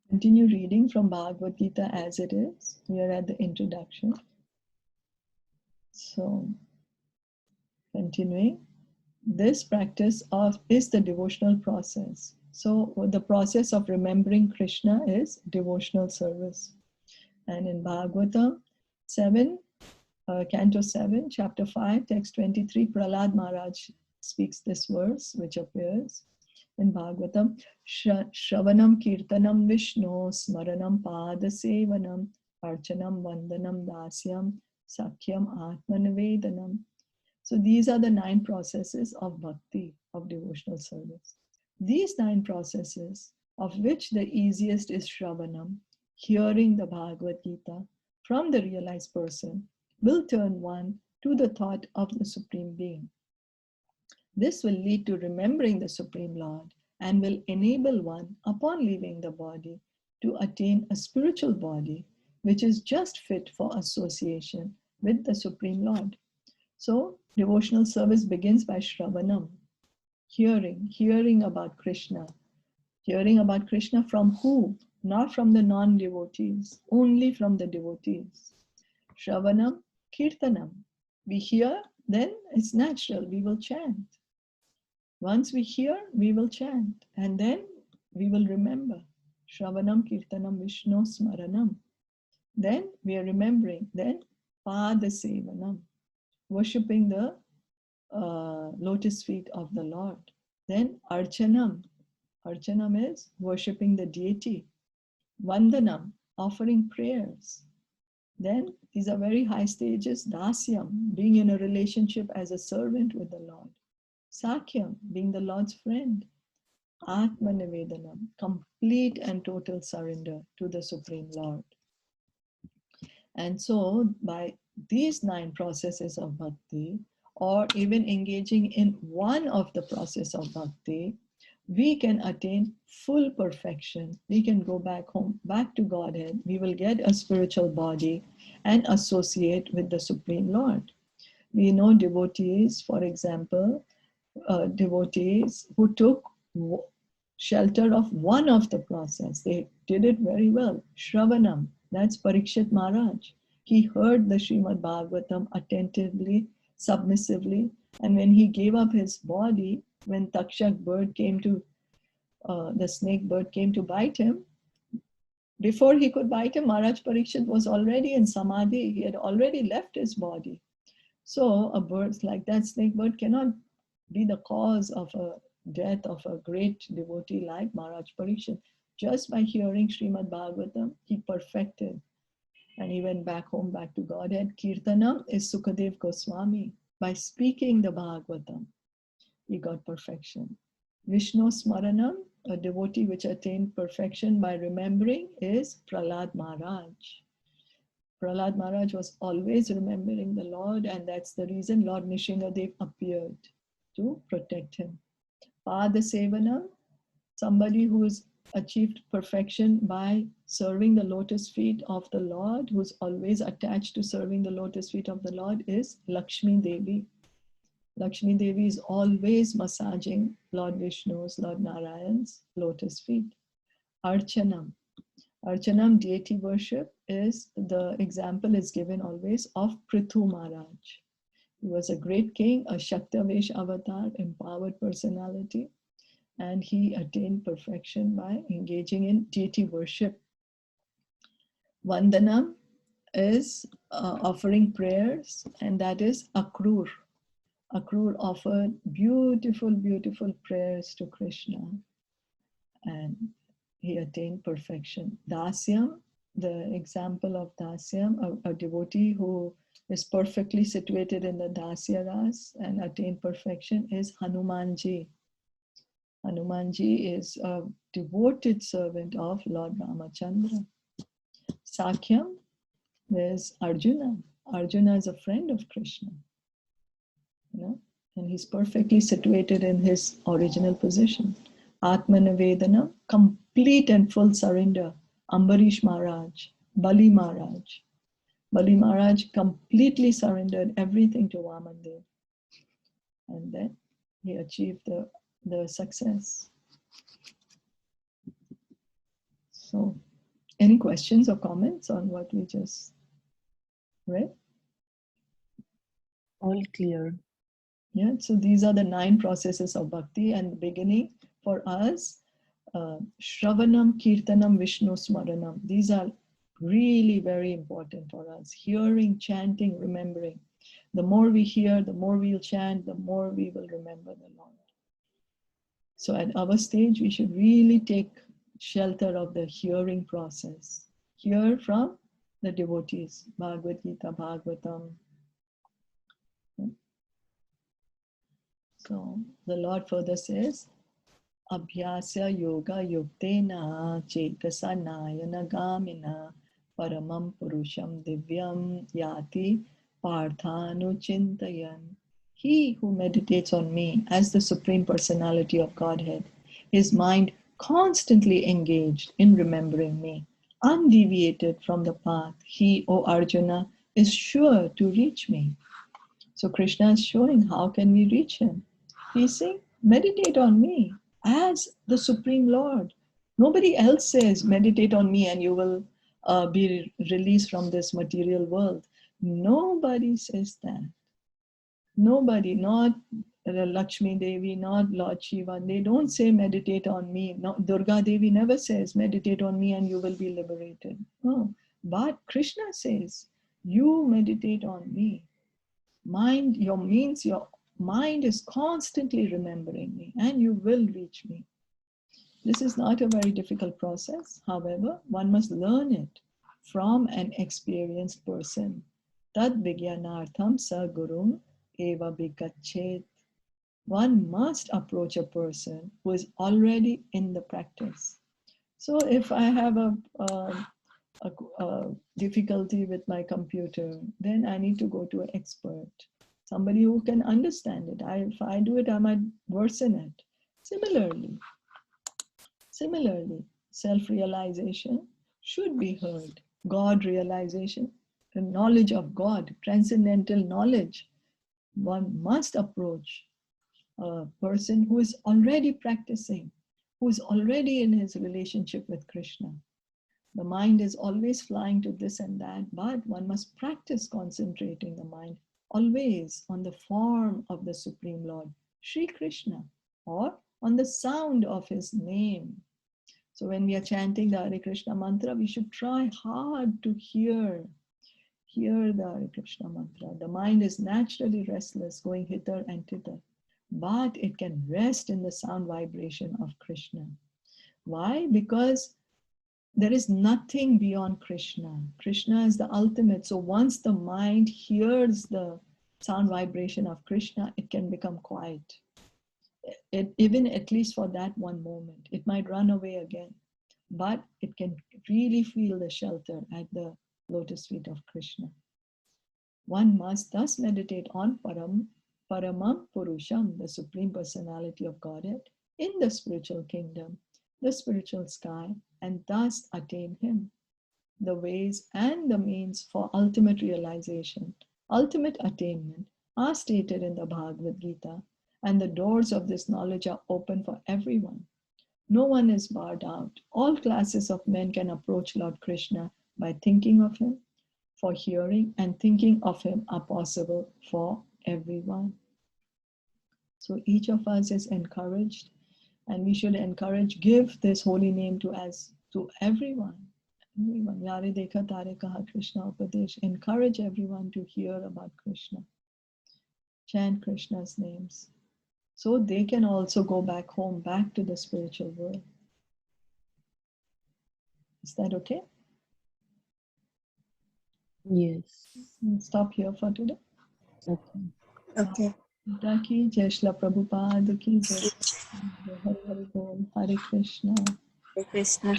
Continue reading from Bhagavad Gita as it is. We are at the introduction. So, continuing, this practice is the devotional process. So, the process of remembering Krishna is devotional service. And in Bhagavatam 7, Canto 7, Chapter 5, Text 23, Prahlad Maharaj speaks this verse, which appears in Bhagavatam: Shravanam Kirtanam Vishnu Smaranam Padasevanam Archanam Vandanam Dasyam Sakyam Atmanavedanam. So these are the 9 processes of bhakti, of devotional service. These 9 processes, of which the easiest is Shravanam, hearing the Bhagavad Gita from the realized person, will turn one to the thought of the Supreme Being. This will lead to remembering the Supreme Lord and will enable one, upon leaving the body, to attain a spiritual body which is just fit for association with the Supreme Lord. So, devotional service begins by Shravanam, hearing about Krishna. Hearing about Krishna from who? Not from the non-devotees, only from the devotees. Shravanam, Kirtanam. We hear, then it's natural, we will chant. Once we hear, we will chant, and then we will remember. Shravanam, Kirtanam, Vishnu, Smaranam. Then we are remembering. Then Padasevanam, worshipping the lotus feet of the Lord. Then Archanam. Archanam is worshipping the deity. Vandanam, offering prayers. Then these are very high stages. Dasyam, being in a relationship as a servant with the Lord. Sakyam, being the Lord's friend. Atmanavedanam, complete and total surrender to the Supreme Lord. And so by these 9 processes of bhakti, or even engaging in one of the process of bhakti, we can attain full perfection. We can go back home, back to Godhead. We will get a spiritual body and associate with the Supreme Lord. We know devotees, for example, devotees who took shelter of one of the process. They did it very well. Shravanam, that's Parikshit Maharaj. He heard the Srimad Bhagavatam attentively, submissively, and when he gave up his body, when Takshak bird came to, the snake bird came to bite him, before he could bite him, Maharaj Parikshit was already in Samadhi. He had already left his body. So a bird like that, snake bird, cannot be the cause of a death of a great devotee like Maharaj Parikshit. Just by hearing Srimad Bhagavatam, he perfected. And he went back home, back to Godhead. Kirtanam is Sukadev Goswami. By speaking the Bhagavatam, he got perfection. Vishnu Smaranam, a devotee which attained perfection by remembering, is Prahlad Maharaj. Prahlad Maharaj was always remembering the Lord, and that's the reason Lord Nishingadev appeared to protect him. Padasevanam, somebody who has achieved perfection by serving the lotus feet of the Lord, who's always attached to serving the lotus feet of the Lord, is Lakshmi Devi. Lakshmi Devi is always massaging Lord Vishnu's, Lord Narayan's lotus feet. Archanam. Archanam, deity worship, is the example is given always of Prithu Maharaj. He was a great king, a Shaktavesh avatar, empowered personality, and he attained perfection by engaging in deity worship. Vandanam is offering prayers, and that is Akrur. Akrur offered beautiful, beautiful prayers to Krishna, and he attained perfection. Dasyam, the example of Dasyam, a devotee who is perfectly situated in the Dasya Ras and attained perfection, is Hanumanji. Hanumanji is a devoted servant of Lord Ramachandra. Sakyam is Arjuna. Arjuna is a friend of Krishna. And he's perfectly situated in his original position. Atmanavedana, complete and full surrender. Ambarish Maharaj, Bali Maharaj. Bali Maharaj completely surrendered everything to Vamandev. And then he achieved the success. So, any questions or comments on what we just read? All clear. Yeah, so these are the 9 processes of bhakti, and the beginning for us, Shravanam, Kirtanam, Vishnu Smaranam. These are really very important for us. Hearing, chanting, remembering. The more we hear, the more we'll chant, the more we will remember the Lord. So at our stage, we should really take shelter of the hearing process. Hear from the devotees, Bhagavad Gita, Bhagavatam. So the Lord further says, Abhyasya yoga yuktena chetasa nayana gamina paramam purusham divyam yati parthanu chintayan. He who meditates on me as the Supreme Personality of Godhead, his mind constantly engaged in remembering me, undeviated from the path, he, O Arjuna, is sure to reach me. So Krishna is showing how can we reach him. He's saying, meditate on me as the Supreme Lord. Nobody else says, meditate on me and you will be released from this material world. Nobody says that. Nobody, not Lakshmi Devi, not Lord Shiva. They don't say, meditate on me. No, Durga Devi never says, meditate on me and you will be liberated. No. But Krishna says, you meditate on me. Your mind is constantly remembering me and you will reach me. This is not a very difficult process. However, one must learn it from an experienced person. Tad vigyanartham sa gurum eva bhikachet. One must approach a person who is already in the practice. So if I have a difficulty with my computer, then I need to go to an expert, somebody who can understand it. If I do it, I might worsen it. Similarly, self-realization should be heard. God realization, the knowledge of God, transcendental knowledge. One must approach a person who is already practicing, who is already in his relationship with Krishna. The mind is always flying to this and that, but one must practice concentrating the mind always on the form of the Supreme Lord, Sri Krishna, or on the sound of his name. So when we are chanting the Hare Krishna mantra, we should try hard to hear the Hare Krishna mantra. The mind is naturally restless, going hither and thither, but it can rest in the sound vibration of Krishna. Why? Because there is nothing beyond Krishna. Krishna is the ultimate. So once the mind hears the sound vibration of Krishna, it can become quiet. Even at least for that one moment. It might run away again, but it can really feel the shelter at the lotus feet of Krishna. One must thus meditate on Paramam Purusham, the Supreme Personality of Godhead, in the spiritual kingdom, the spiritual sky, and thus attain him. The ways and the means for ultimate realization, ultimate attainment are stated in the Bhagavad Gita, and the doors of this knowledge are open for everyone. No one is barred out. All classes of men can approach Lord Krishna by thinking of him, for hearing and thinking of him are possible for everyone. So each of us is encouraged, and we should give this holy name to everyone. Everyone. Yare dekha tare kaha Krishna Upadesh. Encourage everyone to hear about Krishna. Chant Krishna's names. So they can also go back home, back to the spiritual world. Is that okay? Yes. We'll stop here for today. Okay. Okay. Gita ki Jai Shila Prabhupada ki Jai. Hare Hare Bol. Hare Krishna. Hare Krishna.